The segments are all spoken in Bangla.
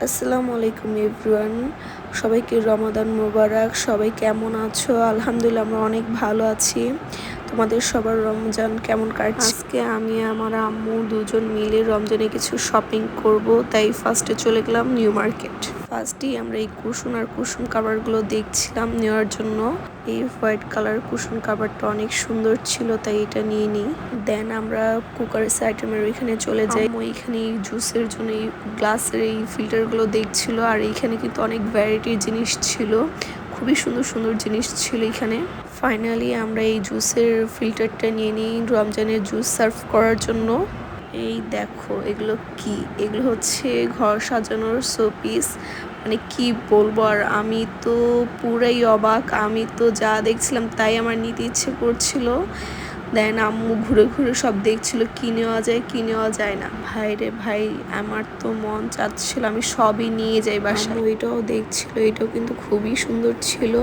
আসসালামু আলাইকুম এভরিওয়ান, সবাইকে রমাদান মোবারক। সবাই কেমন আছো? আলহামদুলিল্লাহ আমরা অনেক ভালো আছি। তোমাদের সবার রমজান কেমন কাটছে? আজকে আমি আমার আম্মু দুজন মিলে রমজানে কিছু শপিং করব, তাই ফার্স্টে চলে গেলাম নিউ মার্কেট। ফার্স্টেই আমরা এই কুশন আর কুশন কাভারগুলো দেখছিলাম নেওয়ার জন্য। এই হোয়াইট কালার কুশন কাভারটা অনেক সুন্দর ছিল, তাই এটা নিয়ে নিই। দেন আমরা কুকারের আইটেমের ওইখানে চলে যাই। এখানে এই জুসের জন্য এই গ্লাসের এই ফিল্টারগুলো দেখছিল, আর এইখানে কিন্তু অনেক ভ্যারাইটির জিনিস ছিল, খুবই সুন্দর সুন্দর জিনিস ছিল এখানে। ফাইনালি আমরা এই জুসের ফিল্টারটা নিয়ে নিই রমজানের জুস সার্ভ করার জন্য। এই দেখো এগুলো কি, এগুলো হচ্ছে ঘর সাজানোর শোপিস। মানে কি বলবো, আর আমি তো পুরাই অবাক। আমি তো যা দেখছিলাম তাই আমার নিতে ইচ্ছে করছিল। দেন আম্মু ঘুরে ঘুরে সব দেখছিল কি নেওয়া যায় কি নেওয়া যায় না। ভাই রে ভাই, আমার তো মন চাচ্ছিল আমি সবই নিয়ে যাই বাসায়। এটাও দেখছিল, এটাও কিন্তু খুবই সুন্দর ছিল।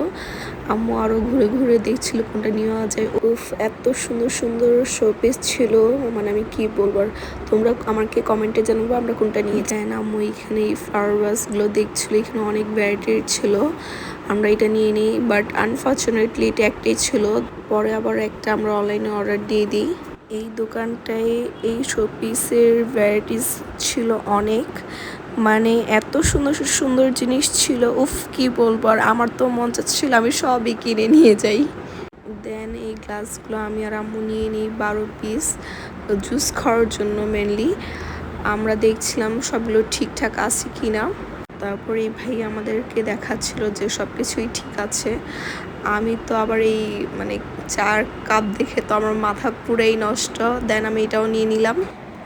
আম্মু আরো ঘুরে ঘুরে দেখছিল কোনটা নেওয়া যায়। উফ, এত সুন্দর সুন্দর শোপিস ছিল, মানে আমি কি বলবো। আর তোমরা আমাকে কমেন্টে জানাবো আমরা কোনটা নিয়ে যাই। না আম্মু এখানে এই ফ্লাওয়ার ভাসগুলো দেখছিল, এখানে অনেক ভ্যারাইটির ছিল। আমরা এটা নিয়ে নিই, বাট আনফর্চুনেটলি এটা একটাই ছিল। পরে আবার একটা আমরা অনলাইনে অর্ডার দিয়ে দিই। এই দোকানটায় এই শোপিসের ভ্যারাইটিস ছিল অনেক, মানে এত সুন্দর সুন্দর জিনিস ছিল। উফ, কি বলবো। আর আমার তো মন চাচ্ছিল আমি সবই কিনে নিয়ে যাই। দেন এই গ্লাসগুলো আমি আর আম্মু নিয়ে নিই 12 পিস, জুস খাওয়ার জন্য মেনলি। আমরা দেখছিলাম সবগুলো ঠিকঠাক আছে কিনা। তারপরে এই ভাই আমাদেরকে দেখাচ্ছিল যে সব কিছুই ঠিক আছে। আমি তো আবার এই মানে 4 কাপ দেখে তো আমার মাথা পুরাই নষ্ট। দেন আমি এটাও নিয়ে নিলাম।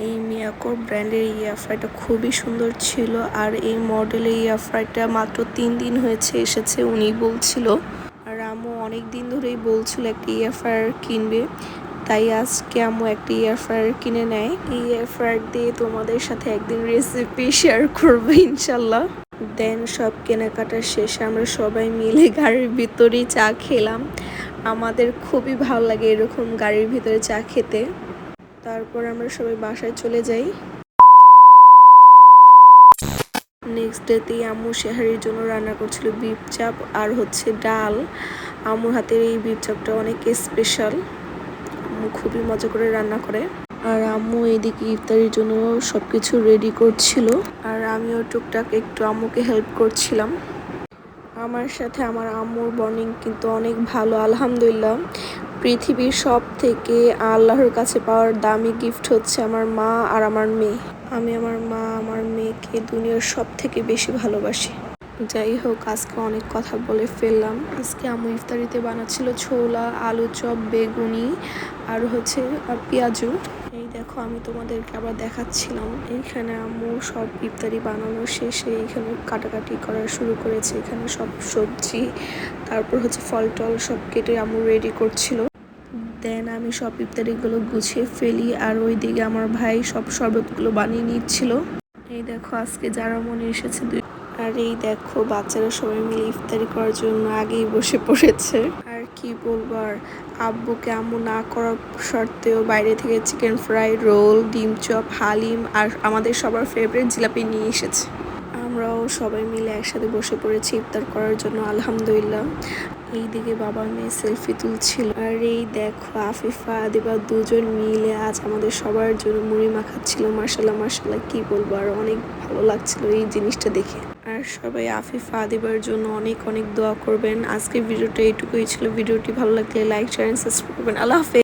এই মিয়াকো ব্র্যান্ডের এই এয়ার ফ্রাইটা খুবই সুন্দর ছিল, আর এই মডেলের এয়ার ফ্রাইটা মাত্র 3 দিন হয়েছে এসেছে উনি বলছিল। আর আম্মু অনেক দিন ধরেই বলছিল একটা এয়ার ফ্রায়ার কিনবে, তাই আজকে আম্মু একটা এয়ার ফ্রায়ার কিনে নেয়। এই এয়ার ফ্রায়ার দিয়ে তোমাদের সাথে একদিন রেসিপি শেয়ার করবো ইনশাল্লাহ। দেন সব কেনাকাটার শেষে আমরা সবাই মিলে গাড়ির ভিতরেই চা খেলাম। আমাদের খুবই ভালো লাগে এরকম গাড়ির ভিতরে চা খেতে। তারপর আমরা সবাই বাসায় চলে যাই। নেক্সট ডেতেই আম্মু সেহারির জন্য রান্না করছিল বিফ চাপ আর হচ্ছে ডাল। আম্মুর হাতের এই বিফ চাপটা অনেক স্পেশাল, আম্মু খুবই মজা করে রান্না করে। আর আম্মু এদিকে ইফতারির জন্য সবকিছু রেডি করছিল, আর আমিও টুকটাক একটু আম্মুকে হেল্প করছিলাম। আমার সাথে আমার আম্মুর বন্ডিং কিন্তু অনেক ভালো আলহামদুলিল্লাহ। পৃথিবীর সব থেকে আল্লাহর কাছে পাওয়ার দামি গিফট হচ্ছে আমার মা আর আমার মেয়ে। আমি আমার মা আমার মেয়েকে দুনিয়ার সব থেকে বেশি ভালোবাসি। যাই হোক, আজকে অনেক কথা বলে ফেললাম। আজকে আম্মু ইফতারিতে বানাচ্ছিল ছোলা, আলু চপ, বেগুনি আর হচ্ছে পেঁয়াজু। এই দেখো আমি তোমাদেরকে আবার দেখাচ্ছিলাম। এইখানে আম্মু সব ইফতারি বানানো শেষে এইখানে কাটাকাটি করা শুরু করেছে। এখানে সব সবজি তারপর হচ্ছে ফল টল সব কেটে আম্মু রেডি করছিল। দেন আমি সব ইফতারিগুলো গুছিয়ে ফেলি, আর ওইদিকে আমার ভাই সব শরবতগুলো বানিয়ে নিচ্ছিল। এই দেখো আজকে যারা মনে এসেছে আর এই দেখো বাচ্চারা সবাই মিলে ইফতারি করার জন্য আগেই বসে পড়েছে। আর কি বলবো, আর আব্বুকে আম্মু না করার সত্ত্বেও বাইরে থেকে চিকেন ফ্রাই, রোল, ডিম চপ, হালিম আর আমাদের সবার ফেভারিট জিলাপি নিয়ে এসেছে। আমরাও সবাই মিলে একসাথে বসে পড়েছি ইফতার করার জন্য আলহামদুলিল্লাহ। এইদিকে বাবা মেয়ে সেলফি তুলছিল। আর এই দেখো আফিফা আদিবা দুজন মিলে আজ আমাদের সবার জন্য মুড়ি মাখাচ্ছিল। মাশাল্লাহ মাশাল্লাহ, কি বলবো, আর অনেক ভালো লাগছিল এই জিনিসটা দেখে। আর সবাই আফিফা আদিবার জন্য অনেক অনেক দোয়া করবেন। আজকের ভিডিওটা এইটুকুই ছিল। ভিডিওটি ভালো লাগলে লাইক শেয়ার এন্ড সাবস্ক্রাইব করবেন। আল্লাহ হাফেজ।